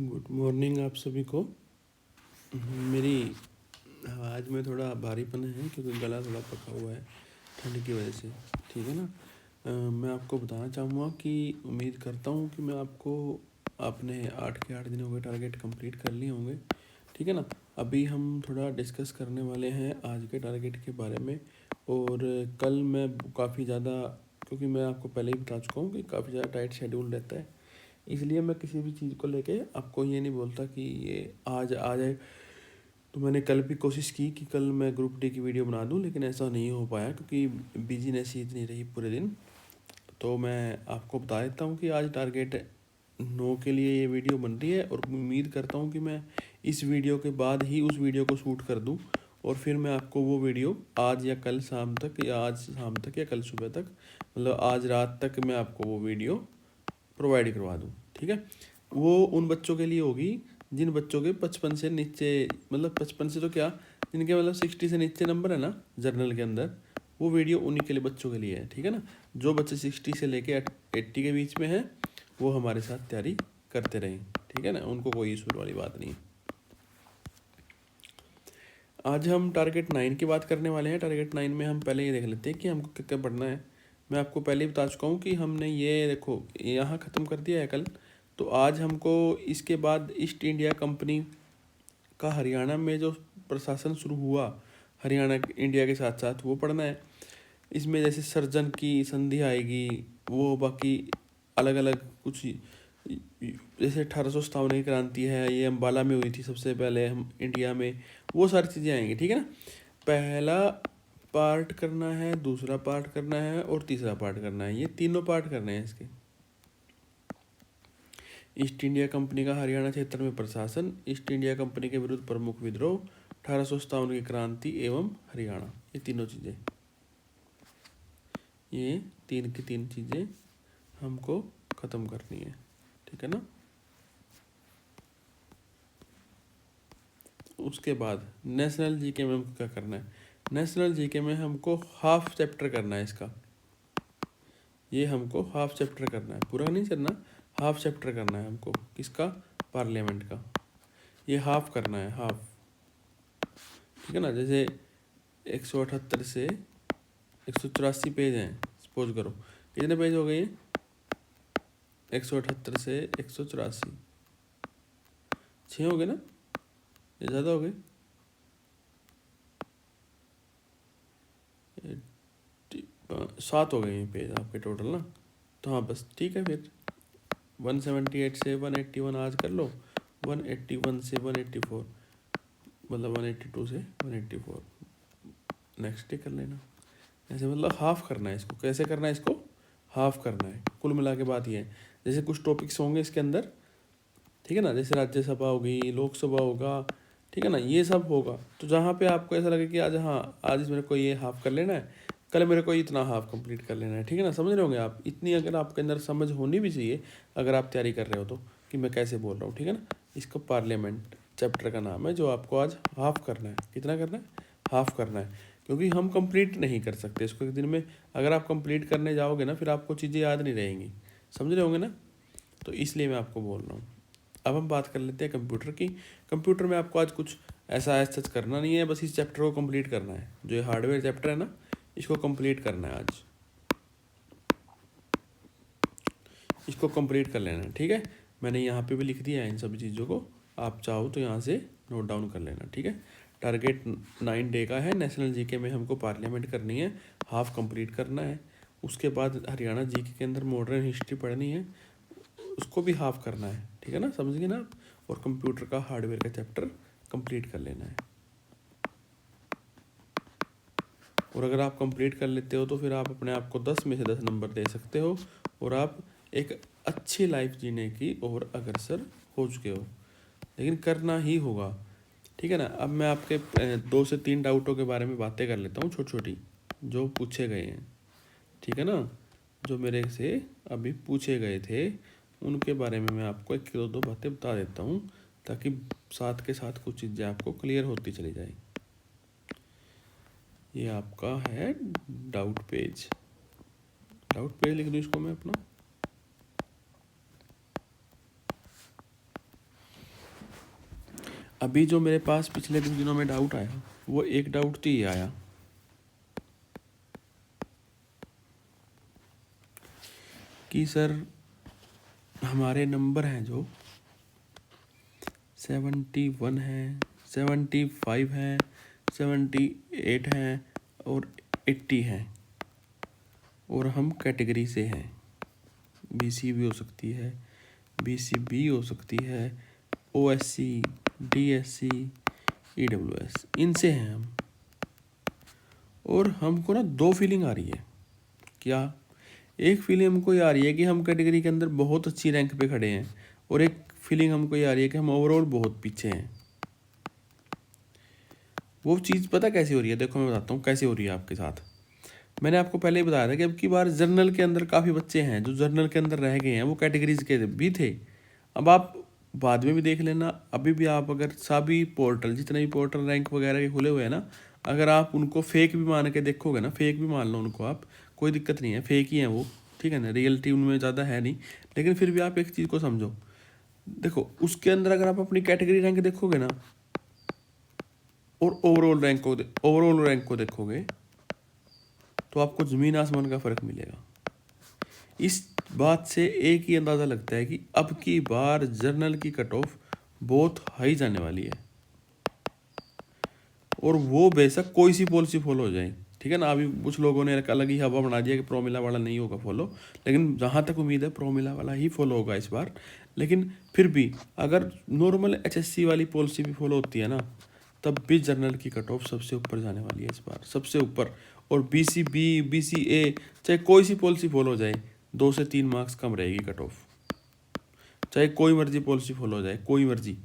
Good morning आप सभी को। मेरी आवाज़ में थोड़ा भारीपन है क्योंकि गला थोड़ा पका हुआ है ठंड की वजह से। ठीक है ना। मैं आपको बताना चाहूँगा कि उम्मीद करता हूँ कि मैं आपको अपने 8 के 8 दिनों के टारगेट कंप्लीट कर लिए होंगे। ठीक है ना। अभी हम थोड़ा डिस्कस करने वाले हैं आज के टारगेट के बारे में। और कल मैं काफ़ी ज़्यादा, क्योंकि मैं आपको पहले ही बता चुका हूँ कि काफ़ी ज़्यादा टाइट शेड्यूल रहता है, इसलिए मैं किसी भी चीज़ को लेके आपको ये नहीं बोलता कि ये आज आ जाए। तो मैंने कल भी कोशिश की कि कल मैं ग्रुप डी की वीडियो बना दूं, लेकिन ऐसा नहीं हो पाया क्योंकि बिजीनेस ही इतनी रही पूरे दिन। तो मैं आपको बता देता हूँ कि आज टारगेट 9 के लिए ये वीडियो बन रही है, और उम्मीद करता हूँ कि मैं इस वीडियो के बाद ही उस वीडियो को शूट कर दूँ, और फिर मैं आपको वो वीडियो आज या कल शाम तक, या आज शाम तक या कल सुबह तक, मतलब आज रात तक मैं आपको वो वीडियो प्रोवाइड करवा दूँ। ठीक है। वो उन बच्चों के लिए होगी जिन बच्चों के 55 से नीचे, मतलब 55 से तो क्या, जिनके मतलब 60 से नीचे नंबर है ना जर्नल के अंदर, वो वीडियो उन्हीं के लिए, बच्चों के लिए है। ठीक है ना। जो बच्चे 60 से लेके 80 के बीच में हैं वो हमारे साथ तैयारी करते रहें। ठीक है ना, उनको कोई इशू वाली बात नहीं। आज हम टारगेट 9 की बात करने वाले हैं। टारगेट 9 में हम पहले ये देख लेते हैं कि हमको क्या क्या पढ़ना है। मैं आपको पहले ही बता चुका हूँ कि हमने ये देखो यहाँ ख़त्म कर दिया है कल। तो आज हमको इसके बाद ईस्ट इंडिया कंपनी का हरियाणा में जो प्रशासन शुरू हुआ, हरियाणा इंडिया के साथ साथ, वो पढ़ना है। इसमें जैसे सर्जन की संधि आएगी, वो बाकी अलग अलग कुछ, जैसे 1857 की क्रांति है, ये अम्बाला में हुई थी सबसे पहले हम इंडिया में, वो सारी चीज़ें आएंगी। ठीक है ना। पहला पार्ट करना है, दूसरा पार्ट करना है और तीसरा पार्ट करना है। ये तीनों पार्ट करने हैं इसके। ईस्ट इंडिया कंपनी का हरियाणा क्षेत्र में प्रशासन, ईस्ट इंडिया कंपनी के विरुद्ध प्रमुख विद्रोह, 1857 की क्रांति एवं हरियाणा, ये तीनों चीज़ें, ये तीन की तीन चीज़ें हमको ख़त्म करनी है। ठीक है ना। उसके बाद नेशनल जीके में हमको क्या करना है। नेशनल जीके में हमको हाफ चैप्टर करना है इसका। ये हमको हाफ चैप्टर करना है, पूरा नहीं करना, हाफ चैप्टर करना है हमको। किसका? पार्लियामेंट का। ये हाफ करना है, हाफ। ठीक है ना। जैसे 178 से 184 पेज हैं, सपोज करो। कितने पेज हो गए ये? 178 से 184, 6 हो गए ना, ये ज़्यादा हो गए। 7 हो गए ये पेज आपके टोटल ना। तो हाँ बस ठीक है। फिर 178 से 181 आज कर लो, 181 से 184, मतलब 182 से 184 नेक्स्ट डे कर लेना। ऐसे मतलब हाफ करना है इसको। कैसे करना है इसको? हाफ करना है। कुल मिला के बात ये है, जैसे कुछ टॉपिक्स होंगे इसके अंदर, ठीक है ना, जैसे राज्यसभा होगी, लोकसभा होगा, ठीक है ना, ये सब होगा। तो जहाँ पे आपको ऐसा लगे कि आज, हाँ आज मेरे को ये हाफ कर लेना है, कल मेरे को इतना हाफ कंप्लीट कर लेना है। ठीक है ना, समझ रहे होंगे आप। इतनी अगर आपके अंदर समझ होनी भी चाहिए अगर आप तैयारी कर रहे हो तो, कि मैं कैसे बोल रहा हूँ। ठीक है ना। इसको पार्लियामेंट चैप्टर का नाम है, जो आपको आज हाफ करना है। कितना करना है? हाफ करना है। क्योंकि हम कंप्लीट नहीं कर सकते इसको एक दिन में। अगर आप कंप्लीट करने जाओगे ना, फिर आपको चीज़ें याद नहीं रहेंगी। समझ रहे होंगे ना। तो इसलिए मैं आपको बोल रहा हूँ। अब हम बात कर लेते हैं कंप्यूटर की। कंप्यूटर में आपको आज कुछ ऐसा सच करना नहीं है, बस इस चैप्टर को कंप्लीट करना है। जो ये हार्डवेयर चैप्टर है ना, इसको कंप्लीट करना है आज, इसको कंप्लीट कर लेना है। ठीक है। मैंने यहाँ पे भी लिख दिया है इन सभी चीज़ों को, आप चाहो तो यहाँ से नोट डाउन कर लेना। ठीक है। टारगेट 9 डे का है। नेशनल जीके में हमको पार्लियामेंट करनी है, हाफ कंप्लीट करना है। उसके बाद हरियाणा जीके के अंदर मॉडर्न हिस्ट्री पढ़नी है, उसको भी हाफ करना है। ठीक है ना, समझ गए ना आप। और कंप्यूटर का हार्डवेयर का चैप्टर कंप्लीट कर लेना है। और अगर आप कंप्लीट कर लेते हो तो फिर आप अपने आप को 10 में से 10 नंबर दे सकते हो, और आप एक अच्छी लाइफ जीने की ओर अग्रसर हो चुके हो। लेकिन करना ही होगा। ठीक है ना। अब मैं आपके 2 से 3 डाउटों के बारे में बातें कर लेता हूँ, छोटी छोटी, जो पूछे गए हैं। ठीक है ना। जो मेरे से अभी पूछे गए थे उनके बारे में मैं आपको एक दो बातें बता देता हूँ, ताकि साथ के साथ कुछ चीज़ें आपको क्लियर होती चली जाए। ये आपका है डाउट पेज। डाउट पेज लिख दूँ इसको मैं अपना। अभी जो मेरे पास पिछले कुछ दिनों में डाउट आया, वो एक डाउट तो ये आया कि सर हमारे नंबर हैं जो 71 हैं, 75 हैं, 78 हैं और 80 हैं, और हम कैटेगरी से हैं। BC भी हो सकती है, BCB हो सकती है, OSC, DSC, EWS, इनसे हैं हम। और हमको ना दो फीलिंग आ रही है। क्या? एक फीलिंग हमको ये आ रही है कि हम कैटेगरी के अंदर बहुत अच्छी रैंक पे खड़े हैं, और एक फीलिंग हमको ये आ रही है कि हम ओवरऑल बहुत पीछे हैं। वो चीज़ पता कैसे हो रही है? देखो मैं बताता हूँ कैसे हो रही है आपके साथ। मैंने आपको पहले ही बताया था कि अब की बार जर्नल के अंदर काफ़ी बच्चे हैं जो जर्नल के अंदर रह गए हैं, वो कैटेगरीज के भी थे। अब आप बाद में भी देख लेना, अभी भी आप अगर सभी पोर्टल, जितने भी पोर्टल रैंक वगैरह के खुले हुए हैं ना, अगर आप उनको फेक भी मान के देखोगे ना, फेक भी मान लो उनको आप, कोई दिक्कत नहीं है, फेक ही हैं वो, ठीक है ना, रियलिटी उनमें ज़्यादा है नहीं। लेकिन फिर भी आप एक चीज़ को समझो, देखो उसके अंदर अगर आप अपनी कैटेगरी रैंक देखोगे ना और ओवरऑल रैंक को देखोगे तो आपको ज़मीन आसमान का फ़र्क मिलेगा। इस बात से एक ही अंदाज़ा लगता है कि अब की बार जर्नल की कट ऑफ बहुत हाई जाने वाली है, और वो बेशक कोई सी पॉलिसी फॉलो हो जाए, ठीक है ना। अभी कुछ लोगों ने अलग ही हवा बना दिया कि प्रोमिला वाला नहीं होगा फॉलो, लेकिन जहाँ तक उम्मीद है प्रोमिला वाला ही फॉलो होगा इस बार। लेकिन फिर भी अगर नॉर्मल HSC वाली पॉलिसी भी फॉलो होती है ना, तब भी जर्नल की कट ऑफ सबसे ऊपर जाने वाली है इस बार, सबसे ऊपर। और BCB, BCA, चाहे कोई सी पॉलिसी फॉलो हो जाए, 2 से 3 मार्क्स कम रहेगी कट ऑफ, चाहे कोई मर्जी पॉलिसी फॉलो हो जाए, कोई मर्जी,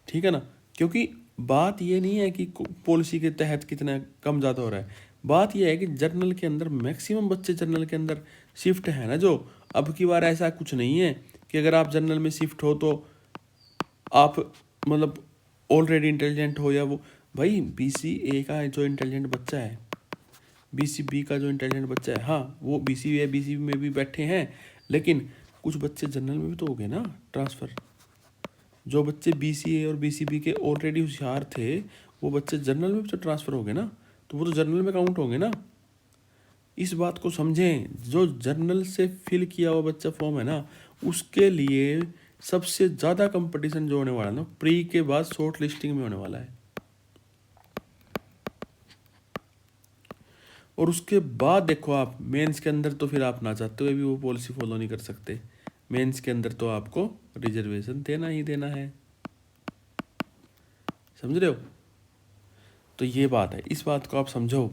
ठीक है ना। क्योंकि बात ये नहीं है कि पॉलिसी के तहत कितना कम ज़्यादा हो रहा है, बात ये है कि जर्नल के अंदर मैक्सिमम बच्चे जर्नल के अंदर शिफ्ट है ना। जो अब की बार ऐसा कुछ नहीं है कि अगर आप जर्नल में शिफ्ट हो तो आप मतलब ऑलरेडी इंटेलिजेंट हो, या वो भाई BCA का जो इंटेलिजेंट बच्चा है, BCB का जो इंटेलिजेंट बच्चा है, हाँ वो BCA BCB में भी बैठे हैं, लेकिन कुछ बच्चे जनरल में भी तो हो गए ना ट्रांसफ़र। जो बच्चे BCA और BCB के ऑलरेडी होशियार थे, वो बच्चे जनरल में भी तो ट्रांसफ़र हो गए ना, तो वो तो जनरल में काउंट होंगे ना। इस बात को समझें, जो जर्नल से फिल किया हुआ बच्चा फॉर्म है ना, उसके लिए सबसे ज़्यादा कंपटीशन जो होने वाला है ना, प्री के बाद शॉर्ट लिस्टिंग में होने वाला है। और उसके बाद देखो आप मेंस के अंदर, तो फिर आप ना चाहते हुए भी वो पॉलिसी फॉलो नहीं कर सकते। मेंस के अंदर तो आपको रिजर्वेशन देना ही देना है, समझ रहे हो। तो ये बात है, इस बात को आप समझो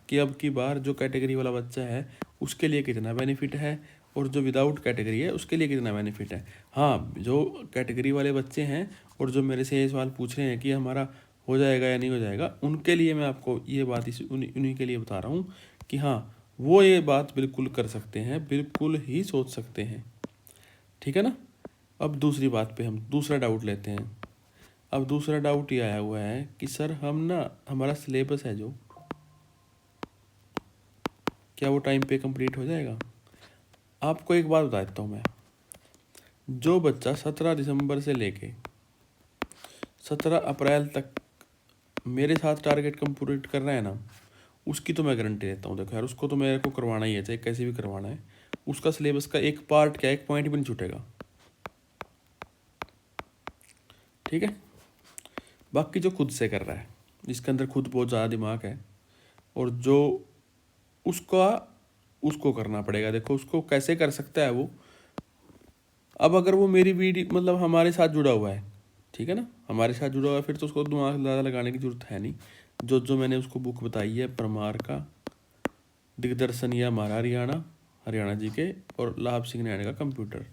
कि अब की बार जो कैटेगरी वाला बच्चा है उसके लिए कितना बेनिफिट है, और जो विदाउट कैटेगरी है उसके लिए कितना बेनिफिट है। हाँ, जो कैटेगरी वाले बच्चे हैं और जो मेरे से ये सवाल पूछ रहे हैं कि हमारा हो जाएगा या नहीं हो जाएगा, उनके लिए मैं आपको ये बात उन्हीं के लिए बता रहा हूँ कि हाँ, वो ये बात बिल्कुल कर सकते हैं, बिल्कुल ही सोच सकते हैं, ठीक है ना। अब दूसरी बात पे हम दूसरा डाउट लेते हैं। अब दूसरा डाउट ये आया हुआ है कि सर हम ना, हमारा सिलेबस है जो, क्या वो टाइम पे कंप्लीट हो जाएगा। आपको एक बात बता देता हूँ मैं, जो बच्चा 17 दिसंबर से लेके 17 अप्रैल तक मेरे साथ टारगेट कंप्लीट कर रहा है ना, उसकी तो मैं गारंटी देता हूँ। देखो यार, उसको तो मेरे को करवाना ही है, चाहे कैसे भी करवाना है। उसका सिलेबस का एक पार्ट क्या, एक पॉइंट भी नहीं छूटेगा, ठीक है। बाकी जो खुद से कर रहा है, जिसके अंदर खुद बहुत ज़्यादा दिमाग है, और जो उसको करना पड़ेगा। देखो उसको कैसे कर सकता है वो, अब अगर वो मेरी वीडियो मतलब हमारे साथ जुड़ा हुआ है, ठीक है ना, हमारे साथ जुड़ा हुआ है, फिर तो उसको दिमाग ज़्यादा लगाने की जरूरत है नहीं। जो मैंने उसको बुक बताई है, परमार का दिग्दर्शन या हमारा हरियाणा जी के, और लाभ सिंह नैन का कंप्यूटर,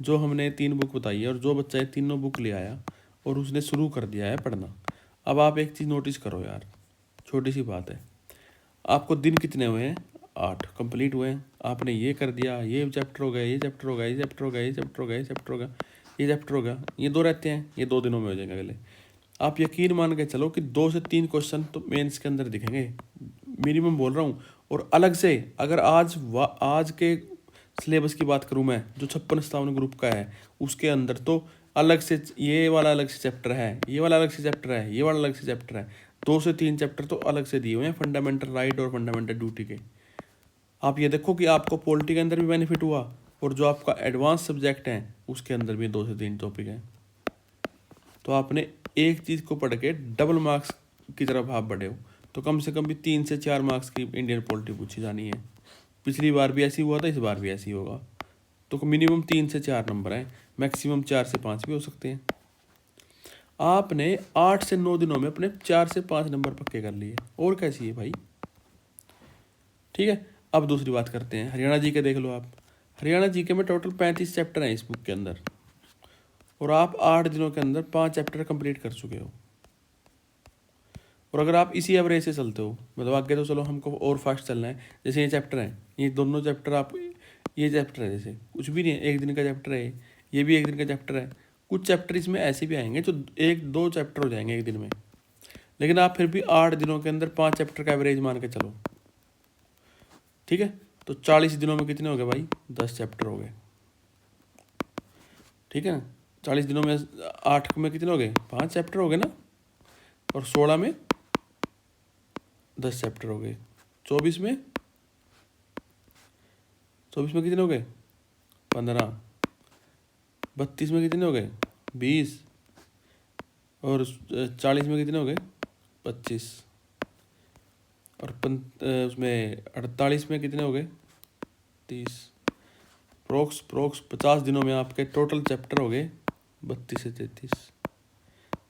जो हमने 3 बुक बताई है, और जो बच्चा ये तीनों बुक ले आया और उसने शुरू कर दिया है पढ़ना। अब आप एक चीज़ नोटिस करो यार, छोटी सी बात है, आपको दिन कितने हुए हैं? 8 कंप्लीट हुए हैं। आपने ये कर दिया, ये चैप्टर हो गया, ये चैप्टर हो गया, ये चैप्टर हो गया, ये चैप्टर हो गया, ये चैप्टर हो गया, ये चैप्टर हो गया, ये 2 रहते हैं, ये 2 दिनों में हो जाएंगे अगले। आप यकीन मान के चलो कि 2 से 3 क्वेश्चन तो मेंस के अंदर दिखेंगे, मिनिमम बोल रहा हूँ। और अलग से अगर आज के सिलेबस की बात करूँ मैं, जो 56-57 ग्रुप का है, उसके अंदर तो अलग से ये वाला अलग से चैप्टर है, ये वाला अलग से चैप्टर है, ये वाला अलग से चैप्टर है, 2 से 3 चैप्टर तो अलग से दिए हुए हैं फंडामेंटल राइट और फंडामेंटल ड्यूटी के। आप ये देखो कि आपको पॉलिटी के अंदर भी बेनिफिट हुआ और जो आपका एडवांस सब्जेक्ट है उसके अंदर भी 2 से 3 टॉपिक हैं। तो आपने एक चीज़ को पढ़ के डबल मार्क्स की तरफ आप बढ़े हो, तो कम से कम भी 3 से 4 मार्क्स की इंडियन पॉलिटी पूछी जानी है। पिछली बार भी ऐसी हुआ था, इस बार भी ऐसी होगा। तो मिनिमम 3 से 4 नंबर हैं, मैक्सिमम 4 से 5 भी हो सकते हैं। आपने 8 से 9 दिनों में अपने 4 से 5 नंबर पक्के कर लिए, और कैसी है भाई। ठीक है, अब दूसरी बात करते हैं। हरियाणा जी के देख लो आप, हरियाणा जी के में टोटल 35 चैप्टर हैं इस बुक के अंदर, और आप 8 दिनों के अंदर 5 चैप्टर कंप्लीट कर चुके हो। और अगर आप इसी एवरेज से चलते हो, मतलब आगे तो चलो हमको और फास्ट चलना है, जैसे ये चैप्टर हैं, ये दोनों चैप्टर आप, ये चैप्टर है जैसे कुछ भी नहीं है, 1 दिन का चैप्टर है, ये भी 1 दिन का चैप्टर है। कुछ चैप्टर इसमें ऐसे भी आएंगे जो 1-2 चैप्टर हो जाएंगे 1 दिन में, लेकिन आप फिर भी 8 दिनों के अंदर 5 चैप्टर का एवरेज मान के चलो। ठीक है, तो 40 दिनों में कितने हो गए भाई, 10 चैप्टर हो गए। ठीक है ना, 40 दिनों में 8 में कितने हो गए, 5 चैप्टर हो गए ना, और 16 में 10 चैप्टर हो गए। 24 में कितने हो गए, 15। 32 में कितने हो गए, 20। और 40 में कितने हो गए, 25। और उसमें 48 में कितने हो गए, 30। प्रोक्स 50 दिनों में आपके टोटल चैप्टर हो गए 32 से 33।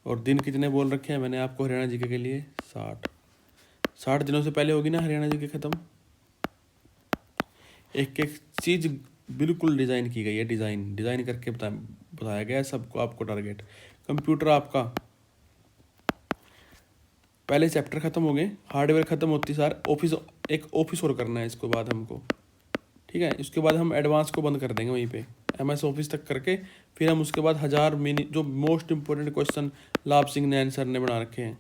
और दिन कितने बोल रखे हैं मैंने आपको हरियाणा जीके के लिए, 60 दिनों से पहले होगी ना हरियाणा जीके ख़त्म। एक एक चीज़ बिल्कुल डिज़ाइन की गई है, डिज़ाइन करके बताया गया है सबको, आपको टारगेट। कंप्यूटर आपका पहले चैप्टर ख़त्म हो गए, हार्डवेयर ख़त्म होती सार एक ऑफिस और करना है इसके बाद हमको। ठीक है, इसके बाद हम एडवांस को बंद कर देंगे वहीं पे, MS ऑफिस तक करके, फिर हम उसके बाद 1000 जो मोस्ट इंपॉर्टेंट क्वेश्चन लाभ सिंह नैन सर ने बना रखे हैं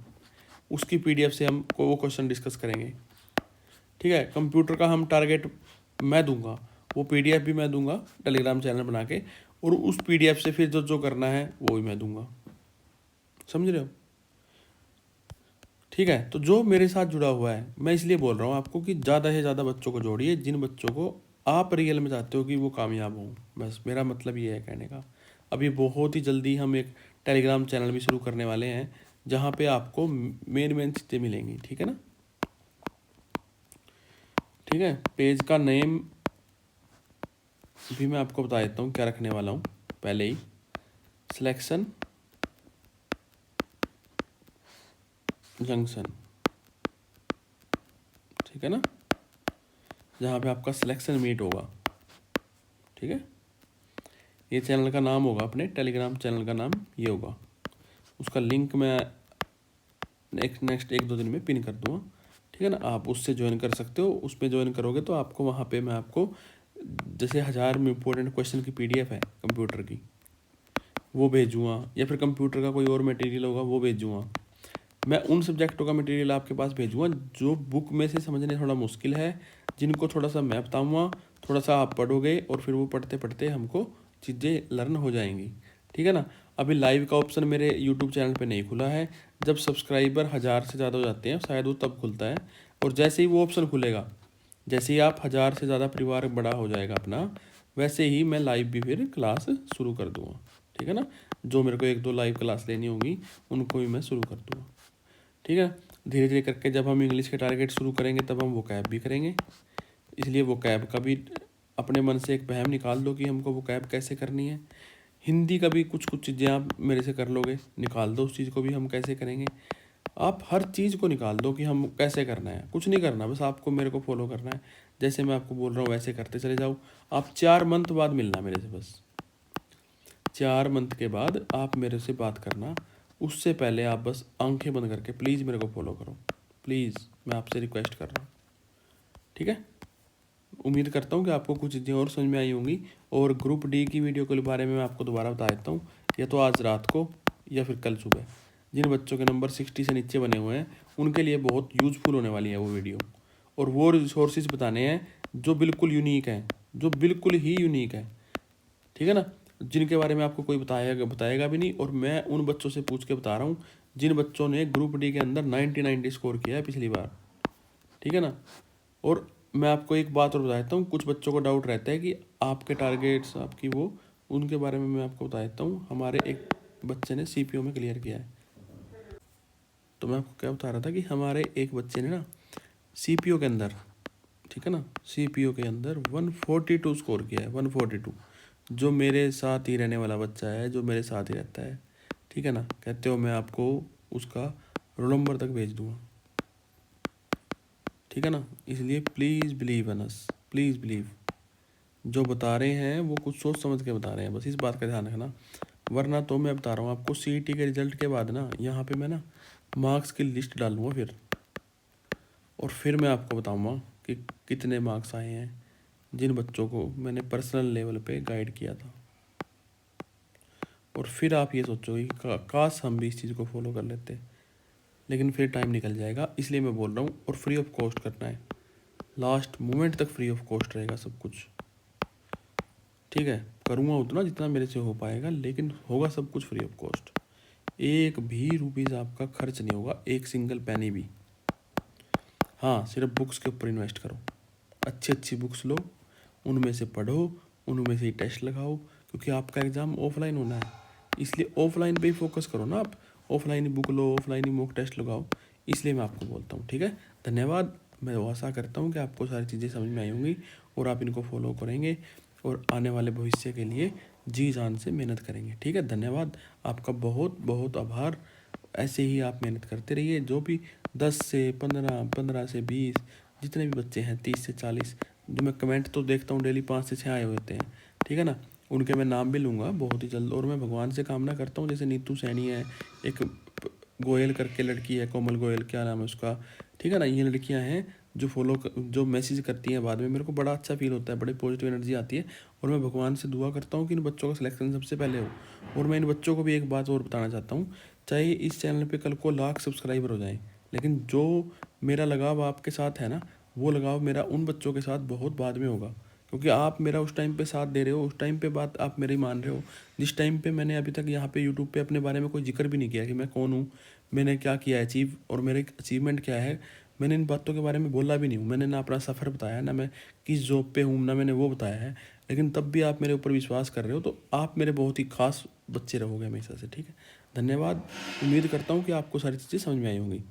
उसकी PDF से हम वो क्वेश्चन डिस्कस करेंगे। ठीक है, कंप्यूटर का हम टारगेट मैं दूंगा, वो PDF भी मैं दूंगा टेलीग्राम चैनल बना के, और उस PDF से फिर जो करना है वो भी मैं दूंगा, समझ रहे हो। ठीक है, तो जो मेरे साथ जुड़ा हुआ है, मैं इसलिए बोल रहा हूँ आपको कि ज़्यादा से ज़्यादा बच्चों को जोड़िए, जिन बच्चों को आप रियल में चाहते हो कि वो कामयाब हों। बस मेरा मतलब ये है कहने का। अभी बहुत ही जल्दी हम एक टेलीग्राम चैनल भी शुरू करने वाले हैं जहाँ पे आपको मेन चीज़ें मिलेंगी। ठीक है ना, ठीक है। पेज का नेम भी मैं आपको बता देता हूँ क्या रखने वाला हूँ पहले ही, सिलेक्शन जंक्शन। ठीक है ना, जहाँ पे आपका सिलेक्शन मीट होगा। ठीक है, ये चैनल का नाम होगा, अपने टेलीग्राम चैनल का नाम ये होगा। उसका लिंक मैं नेक्स्ट 1-2 दिन में पिन कर दूँगा। ठीक है ना, आप उससे ज्वाइन कर सकते हो। उसमें ज्वाइन करोगे तो आपको वहाँ पे मैं आपको जैसे 1000 इंपॉर्टेंट क्वेश्चन की PDF है कंप्यूटर की, वो भेजूँगा, या फिर कंप्यूटर का कोई और मटेरियल होगा वो भेजूँगा। मैं उन सब्जेक्टों का मटेरियल आपके पास भेजूँगा जो बुक में से समझने थोड़ा मुश्किल है, जिनको थोड़ा सा मैं बताऊँगा, थोड़ा सा आप पढ़ोगे और फिर वो पढ़ते पढ़ते हमको चीज़ें लर्न हो जाएंगी। ठीक है ना, अभी लाइव का ऑप्शन मेरे यूट्यूब चैनल पे नहीं खुला है। जब सब्सक्राइबर 1000 से ज़्यादा हो जाते हैं शायद वो तब खुलता है, और जैसे ही वो ऑप्शन खुलेगा, जैसे ही आप 1000 से ज़्यादा परिवार बड़ा हो जाएगा अपना, वैसे ही मैं लाइव भी फिर क्लास शुरू कर दूँगा। ठीक है ना, जो मेरे को 1-2 लाइव क्लास लेनी होगी उनको भी मैं शुरू कर दूँगा। ठीक है, धीरे धीरे करके जब हम इंग्लिश के टारगेट शुरू करेंगे तब हम वोकैब भी करेंगे। इसलिए वोकैब का भी अपने मन से एक वहम निकाल दो कि हमको वोकैब कैसे करनी है। हिंदी का भी कुछ चीज़ें आप मेरे से कर लोगे, निकाल दो उस चीज़ को भी हम कैसे करेंगे। आप हर चीज़ को निकाल दो कि हम कैसे करना है, कुछ नहीं करना, बस आपको मेरे को फॉलो करना है। जैसे मैं आपको बोल रहा हूँ वैसे करते चले जाओ। आप 4 मंथ बाद मिलना मेरे से, बस 4 मंथ के बाद आप मेरे से बात करना। उससे पहले आप बस आंखें बंद करके प्लीज़ मेरे को फॉलो करो, प्लीज़, मैं आपसे रिक्वेस्ट कर रहा हूँ। ठीक है, उम्मीद करता हूँ कि आपको कुछ चीज़ें और समझ में आई होंगी। और ग्रुप D की वीडियो के बारे में मैं आपको दोबारा बता देता हूँ, या तो आज रात को या फिर कल सुबह। जिन बच्चों के नंबर 60 से नीचे बने हुए हैं उनके लिए बहुत यूज़फुल होने वाली है वो वीडियो, और वो रिसोर्सेज बताने हैं जो बिल्कुल यूनिक हैं, जो बिल्कुल ही यूनिक है। ठीक है ना, जिनके बारे में आपको कोई बताएगा भी नहीं, और मैं उन बच्चों से पूछ के बता रहा हूँ जिन बच्चों ने ग्रुप डी के अंदर 90 स्कोर किया है पिछली बार, ठीक है ना। और मैं आपको एक बात और बता देता हूँ, कुछ बच्चों को डाउट रहता है कि आपके टारगेट्स आपकी वो, उनके बारे में मैं आपको बता देता हूँ। हमारे एक बच्चे ने CPO में क्लियर किया है। तो मैं आपको क्या बता रहा था कि हमारे एक बच्चे ने ना CPO के अंदर, ठीक है ना, CPO के अंदर 142 स्कोर किया है, 142। जो मेरे साथ ही रहने वाला बच्चा है, जो मेरे साथ ही रहता है, ठीक है ना। कहते हो मैं आपको उसका रोल नंबर तक भेज दूँगा, ठीक है ना। इसलिए please believe in us, please believe. जो बता रहे हैं वो कुछ सोच समझ के बता रहे हैं, बस इस बात का ध्यान रखना। वरना तो मैं बता रहा हूँ आपको, CET के रिजल्ट के बाद ना यहाँ पे मैं ना मार्क्स की लिस्ट डालूँगा फिर, और फिर मैं आपको बताऊँगा कि कितने मार्क्स आए हैं जिन बच्चों को मैंने पर्सनल लेवल पे गाइड किया था। और फिर आप ये सोचोगे कि काश हम भी इस चीज़ को फॉलो कर लेते, लेकिन फिर टाइम निकल जाएगा। इसलिए मैं बोल रहा हूँ, और फ्री ऑफ कॉस्ट करना है, लास्ट मोमेंट तक फ्री ऑफ कॉस्ट रहेगा सब कुछ, ठीक है। करूँगा उतना जितना मेरे से हो पाएगा, लेकिन होगा सब कुछ फ्री ऑफ कॉस्ट। एक भी रुपीज़ आपका खर्च नहीं होगा, एक सिंगल पैनी भी। हाँ, सिर्फ बुक्स के ऊपर इन्वेस्ट करो, अच्छी अच्छी बुक्स लो, उनमें से पढ़ो, उनमें से ही टेस्ट लगाओ, क्योंकि आपका एग्ज़ाम ऑफलाइन होना है। इसलिए ऑफलाइन पे ही फोकस करो ना आप, ऑफलाइन ही बुक लो, ऑफलाइन ही मॉक टेस्ट लगाओ। इसलिए मैं आपको बोलता हूँ, ठीक है। धन्यवाद। मैं आशा करता हूँ कि आपको सारी चीज़ें समझ में आई होंगी और आप इनको फॉलो करेंगे और आने वाले भविष्य के लिए जी जान से मेहनत करेंगे, ठीक है। धन्यवाद, आपका बहुत बहुत आभार। ऐसे ही आप मेहनत करते रहिए। जो भी 10 से 15, 15 से 20, जितने भी बच्चे हैं 30 से 40, जो मैं कमेंट तो देखता हूँ डेली 5 से 6 आए होते हैं, ठीक है ना। उनके मैं नाम भी लूँगा बहुत ही जल्द। और मैं भगवान से कामना करता हूँ, जैसे नीतू सैनी है, एक गोयल करके लड़की है, कोमल गोयल क्या नाम है उसका, ठीक है ना। ये लड़कियां हैं जो जो मैसेज करती हैं बाद में, मेरे को बड़ा अच्छा फील होता है, बड़ी पॉजिटिव एनर्जी आती है। और मैं भगवान से दुआ करता हूँ कि इन बच्चों का सिलेक्शन सबसे पहले हो। और मैं इन बच्चों को भी एक बात और बताना चाहता हूँ, चाहे इस चैनल पे कल को 1,00,000 सब्सक्राइबर हो जाएं, लेकिन जो मेरा लगाव आपके साथ है ना, वो लगाव मेरा उन बच्चों के साथ बहुत बाद में होगा। क्योंकि आप मेरा उस टाइम पे साथ दे रहे हो, उस टाइम पे बात आप मेरी मान रहे हो, जिस टाइम पे मैंने अभी तक यहाँ पे यूट्यूब पे अपने बारे में कोई जिक्र भी नहीं किया कि मैं कौन हूँ, मैंने क्या किया अचीव, और मेरे अचीवमेंट क्या है। मैंने इन बातों के बारे में बोला भी नहीं हूँ। मैंने ना अपना सफ़र बताया, ना मैं किस जॉब पे हूँ, ना मैंने वो बताया है। लेकिन तब भी आप मेरे ऊपर विश्वास कर रहे हो, तो आप मेरे बहुत ही खास बच्चे रहोगे हमेशा से, ठीक है। धन्यवाद। उम्मीद करता हूँ कि आपको सारी चीज़ें समझ में आई होंगी।